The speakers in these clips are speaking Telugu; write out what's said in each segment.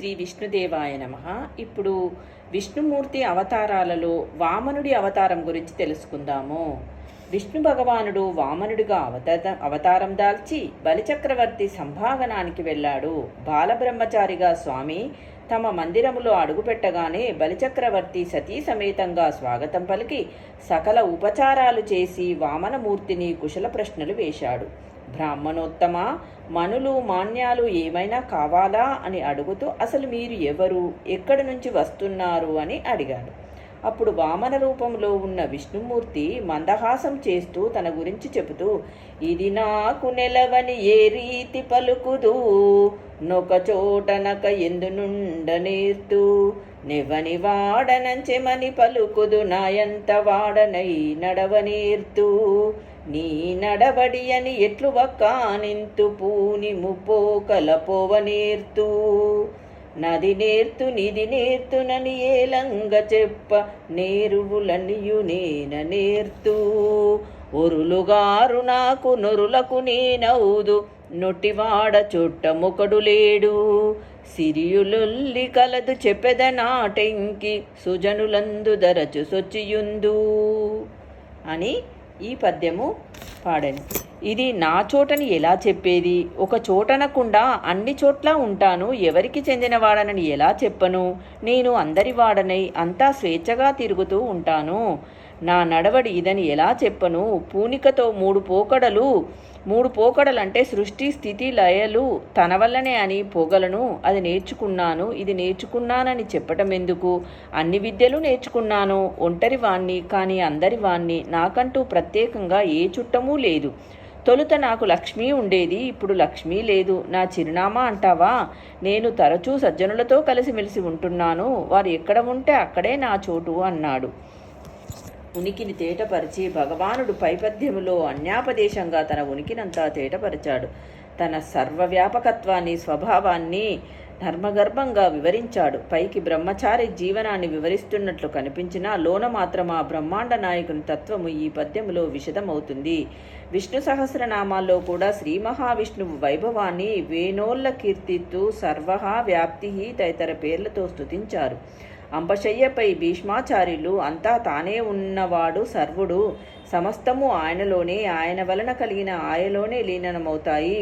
శ్రీ విష్ణుదేవాయ నమః. ఇప్పుడు విష్ణుమూర్తి అవతారాలలో వామనుడి అవతారం గురించి తెలుసుకుందాము. విష్ణు భగవానుడు వామనుడిగా అవతారం దాల్చి బలిచక్రవర్తి సంభాగనానికి వెళ్ళాడు. బాలబ్రహ్మచారిగా స్వామి తమ మందిరములో అడుగుపెట్టగానే బలిచక్రవర్తి సతీ సమేతంగా స్వాగతం పలికి సకల ఉపచారాలు చేసి వామనమూర్తిని కుశల ప్రశ్నలు వేశాడు. బ్రాహ్మణోత్తమ, మనులు మాన్యాలు ఏమైనా కావాలా అని అడుగుతూ అసలు మీరు ఎవరు, ఎక్కడి నుంచి వస్తున్నారు అని అడిగాడు. అప్పుడు వామన రూపంలో ఉన్న విష్ణుమూర్తి మందహాసం చేస్తూ తన గురించి చెబుతూ, ఇది నాకు నెలవని ఏ రీతి పలుకుదు, నొక చోటనక ఎందునుండ నేర్తు, నెవని వాడనంచెమని పలుకుదు, నాయంత వాడనై నడవనేర్తు, నీ నడవడి అని ఎట్లు వక్కానింతు, పూని ముపోకల పోవనేర్తు, నది నేర్తు నిధి నేర్తునని ఏలంగ చెప్ప, నేరువులనియు నేన నేర్తు, ఒరులుగారు నాకు నొరులకు నేనౌదు, నొట్టివాడ చుట్టముకడు లేడు, సిరియులొల్లి కలదు చెప్పెదనాటెంకి, సుజనులందు దరచు సొచ్చియుందు అని ఈ పద్యము పాడాను. ఇది నా చోటని ఎలా చెప్పేది? ఒక చోటనకుండా అన్ని చోట్ల ఉంటాను, ఎవరికి చెందినవాడనని ఎలా చెప్పను? నేను అందరి వాడనై అంతా స్వేచ్ఛగా తిరుగుతూ ఉంటాను. నా నడవడి ఇదని ఎలా చెప్పను? పూనికతో మూడు పోకడలంటే సృష్టి స్థితి లయలు తన వల్లనే అని పొగలను, అది నేర్చుకున్నాను, ఇది నేర్చుకున్నానని చెప్పటం ఎందుకు? అన్ని విద్యలు నేర్చుకున్నాను, ఒంటరి వాణ్ణి కానీ అందరి వాణ్ణి, నాకంటూ ప్రత్యేకంగా ఏ చుట్టమూ లేదు. తొలుత నాకు లక్ష్మి ఉండేది, ఇప్పుడు లక్ష్మి లేదు. నా చిరునామా అంటావా? నేను తరచూ సజ్జనులతో కలిసిమెలిసి ఉంటున్నాను, వారు ఎక్కడ ఉంటే అక్కడే నా చోటు అన్నాడు. ఉనికిని తేటపరిచి భగవానుడు పైపద్యములో అన్యాపదేశంగా తన ఉనికినంతా తేటపరిచాడు. తన సర్వవ్యాపకత్వాన్ని, స్వభావాన్ని ధర్మగర్భంగా వివరించాడు. పైకి బ్రహ్మచారి జీవనాన్ని వివరిస్తున్నట్లు కనిపించినా లోన మాత్రం ఆ బ్రహ్మాండ నాయకుని తత్వము ఈ పద్యములో విశదమవుతుంది. విష్ణు సహస్రనామాల్లో కూడా శ్రీ మహావిష్ణువు వైభవాన్ని వేణోళ్ళ కీర్తిత్తు సర్వహ వ్యాప్తి తదితర పేర్లతో స్తుతించారు. అంబశయ్యపై భీష్మాచార్యులు అంతా తానే ఉన్నవాడు సర్వుడు, సమస్తము ఆయనలోనే, ఆయన వలన కలిగిన ఆయలోనే లీనమవుతాయి.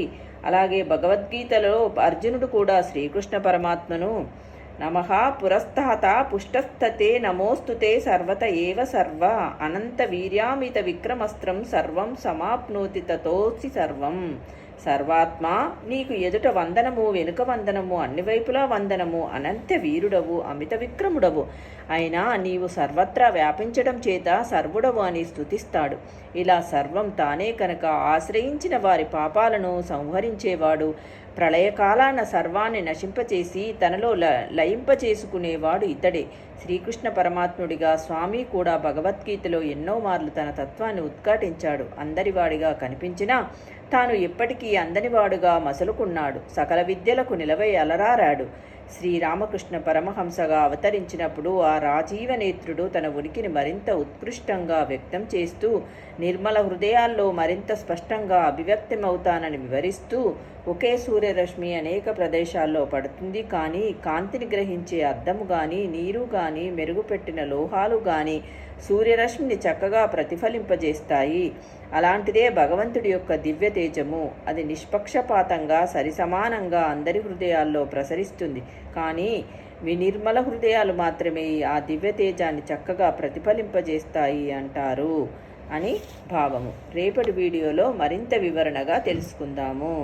అలాగే భగవద్గీతలో అర్జునుడు కూడా శ్రీకృష్ణ పరమాత్మను నమః పురస్థాత పుష్టస్థతే నమోస్తుతే సర్వత ఏవ సర్వ అనంత వీర్యామిత విక్రమస్త్రం సర్వం సమాప్నోతి తతోసి సర్వం, సర్వాత్మ నీకు ఎదుట వందనము, వెనుక వందనము, అన్ని వైపులా వందనము, అనంత వీరుడవు, అమిత విక్రముడవు అయినా నీవు సర్వత్రా వ్యాపించడం చేత సర్వుడవు అని స్తుతిస్తాడు. ఇలా సర్వం తానే కనుక ఆశ్రయించిన వారి పాపాలను సంహరించేవాడు, ప్రళయకాలాన సర్వాన్ని నశింపచేసి తనలో లయింపచేసుకునేవాడు ఇతడే. శ్రీకృష్ణ పరమాత్ముడిగా స్వామి కూడా భగవద్గీతలో ఎన్నో మార్లు తన తత్వాన్ని ఉద్ఘాటించాడు. అందరివాడిగా కనిపించినా తాను ఎప్పటికీ అందనివాడుగా మసలుకున్నాడు. సకల విద్యలకు నిలవై అలరారాడు. శ్రీరామకృష్ణ పరమహంసగా అవతరించినప్పుడు ఆ రాజీవ నేత్రుడు తన ఉనికిని మరింత ఉత్కృష్టంగా వ్యక్తం చేస్తూ నిర్మల హృదయాల్లో మరింత స్పష్టంగా అభివ్యక్తమవుతానని వివరిస్తూ, ఒకే సూర్యరశ్మి అనేక ప్రదేశాల్లో పడుతుంది, కానీ కాంతిని గ్రహించే అద్దము కానీ, నీరు కానీ, మెరుగుపెట్టిన లోహాలు కానీ సూర్యరశ్మిని చక్కగా ప్రతిఫలింపజేస్తాయి. అలాంటిదే భగవంతుడి యొక్క దివ్య తేజము. అది నిష్పక్షపాతంగా సరిసమానంగా అందరి హృదయాల్లో ప్రసరిస్తుంది. కానీ వినిర్మల హృదయాలు మాత్రమే ఆ దివ్య తేజాన్ని చక్కగా ప్రతిఫలింపజేస్తాయి అంటారు అని భావము. రేపటి వీడియోలో మరింత వివరణగా తెలుసుకుందాము.